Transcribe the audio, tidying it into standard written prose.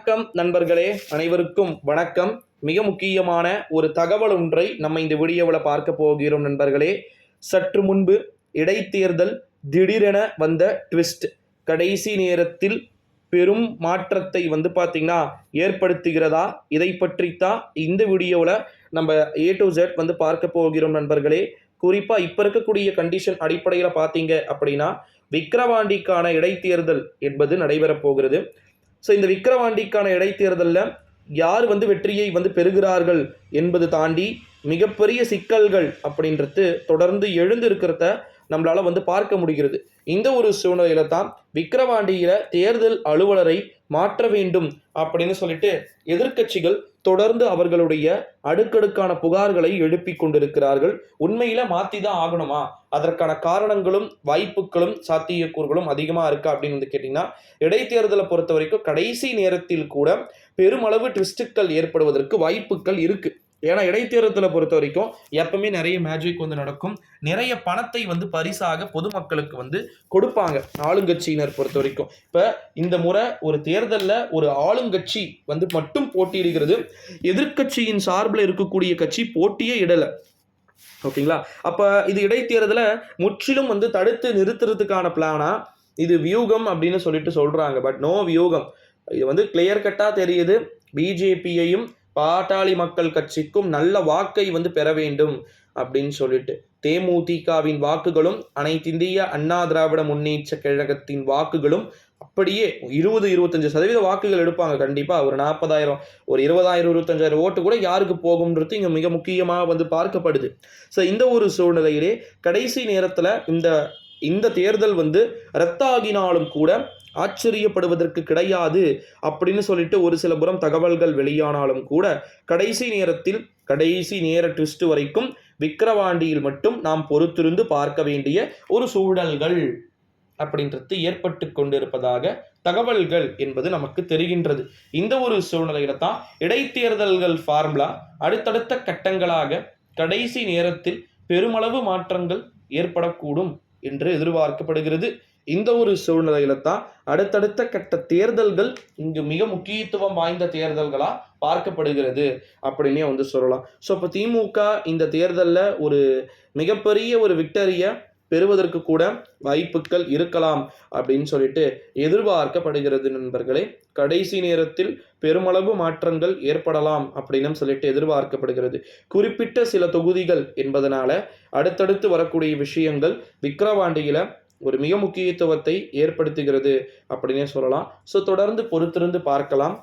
வணக்கம் நண்பர்களே, அனைவருக்கும் வணக்கம். மிக முக்கியமான ஒரு தகவல் ஒன்றை நம்ம இந்த வீடியோவில் பார்க்க போகிறோம் நண்பர்களே. சற்று முன்பு இடைத்தேர்தல் திடீரென வந்த ட்விஸ்ட் கடைசி நேரத்தில் பெரும் மாற்றத்தை பார்த்தீங்கன்னா ஏற்படுத்துகிறதா, இதை பற்றித்தான் இந்த வீடியோவில் நம்ம A to Z பார்க்க போகிறோம் நண்பர்களே. குறிப்பாக இப்போ இருக்கக்கூடிய கண்டிஷன் அடிப்படையில் பார்த்தீங்க அப்படின்னா விக்கிரவாண்டிக்கான இடைத்தேர்தல் என்பது நடைபெறப் போகிறது. ஸோ இந்த விக்கிரவாண்டிக்கான இடைத்தேர்தலில் யார் வெற்றியை பெறுகிறார்கள் என்பது தாண்டி மிகப்பெரிய சிக்கல்கள் அப்படின்றது தொடர்ந்து எழுந்திருக்கிறத நம்மளால் பார்க்க முடிகிறது. இந்த ஒரு சூழ்நிலையில தான் விக்கிரவாண்டியில் தேர்தல் அலுவலரை மாற்ற வேண்டும் அப்படின்னு சொல்லிட்டு எதிர்க்கட்சிகள் தொடர்ந்து அவர்களுடைய அடுக்கடுக்கான புகார்களை எழுப்பி கொண்டிருக்கிறார்கள். உண்மையில மாற்றி தான் ஆகணுமா, அதற்கான காரணங்களும் வாய்ப்புகளும் சாத்தியக்கூறுகளும் அதிகமாக இருக்கா அப்படின்னு கேட்டிங்கன்னா, இடைத்தேர்தலை பொறுத்த வரைக்கும் கடைசி நேரத்தில் கூட பெருமளவு ட்விஸ்டுகள் ஏற்படுவதற்கு வாய்ப்புகள் இருக்குது. ஏன்னா இடைத்தேர்தலை பொறுத்த வரைக்கும் எப்பவுமே நிறைய மேஜிக் நடக்கும். நிறைய பணத்தை பரிசாக பொதுமக்களுக்கு கொடுப்பாங்க ஆளுங்கட்சியினர் பொறுத்த வரைக்கும். இப்போ இந்த முறை ஒரு தேர்தலில் ஒரு ஆளுங்கட்சி மட்டும் போட்டியிடுகிறது. எதிர்க்கட்சியின் சார்பில் இருக்கக்கூடிய கட்சி போட்டியே இடலை. ஓகேங்களா? அப்போ இது இடைத்தேர்தலை முற்றிலும் தடுத்து நிறுத்துறதுக்கான பிளானா, இது வியூகம் அப்படின்னு சொல்றாங்க. பட் நோ வியூகம். இது கிளியர் கட்டாக தெரியுது. பிஜேபியையும் பாட்டாளி மக்கள் கட்சிக்கும் நல்ல வாக்கை பெற வேண்டும் அப்படின்னு சொல்லிட்டு தேமுதிகவின் வாக்குகளும் அனைத்திந்திய அண்ணா திராவிட முன்னேற்ற கழகத்தின் வாக்குகளும் அப்படியே 20-25% வாக்குகள் எடுப்பாங்க. கண்டிப்பாக ஒரு 40,000 ஒரு 20,000 25,000 ஓட்டு கூட யாருக்கு போகும்ன்றது இங்கே மிக முக்கியமாக பார்க்கப்படுது. ஸோ இந்த ஒரு சூழ்நிலையிலே கடைசி நேரத்தில் இந்த தேர்தல் ரத்தாகினாலும் கூட ஆச்சரியப்படுவதற்கு கிடையாது அப்படின்னு சொல்லிட்டு ஒரு சில புறம் தகவல்கள் வெளியானாலும் கூட கடைசி நேர ட்விஸ்ட் வரைக்கும் விக்கிரவாண்டியில் மட்டும் நாம் பொறுத்திருந்து பார்க்க வேண்டிய ஒரு சூழல்கள் அப்படின்றது ஏற்பட்டு கொண்டிருப்பதாக தகவல்கள் என்பது நமக்கு தெரிகின்றது. இந்த ஒரு சூழ்நிலையில தான் இடைத்தேர்தல்கள் ஃபார்முலா அடுத்தடுத்த கட்டங்களாக கடைசி நேரத்தில் பெருமளவு மாற்றங்கள் ஏற்படக்கூடும் என்று எதிர்பார்க்கப்படுகிறது. இந்த ஒரு சூழ்நிலையில தான் அடுத்தடுத்த கட்ட தேர்தல்கள் இங்கு மிக முக்கியத்துவம் வாய்ந்த தேர்தல்களா பார்க்கப்படுகிறது அப்படின்னே சொல்லலாம். ஸோ இப்போ திமுக இந்த தேர்தலில் ஒரு மிகப்பெரிய ஒரு விக்டரியை பெறுவதற்கு கூட வாய்ப்புகள் இருக்கலாம் அப்படின்னு சொல்லிட்டு எதிர்பார்க்கப்படுகிறது நண்பர்களே. கடைசி நேரத்தில் பெருமளவு மாற்றங்கள் ஏற்படலாம் அப்படின்னு சொல்லிட்டு எதிர்பார்க்கப்படுகிறது. குறிப்பிட்ட சில தொகுதிகள் என்பதனால அடுத்தடுத்து வரக்கூடிய விஷயங்கள் விக்கிரவாண்டியில ஒரு மிக முக்கியத்துவத்தை ஏற்படுத்துகிறது அப்படின்னே சொல்லலாம். ஸோ தொடர்ந்து பொறுத்திருந்து பார்க்கலாம்.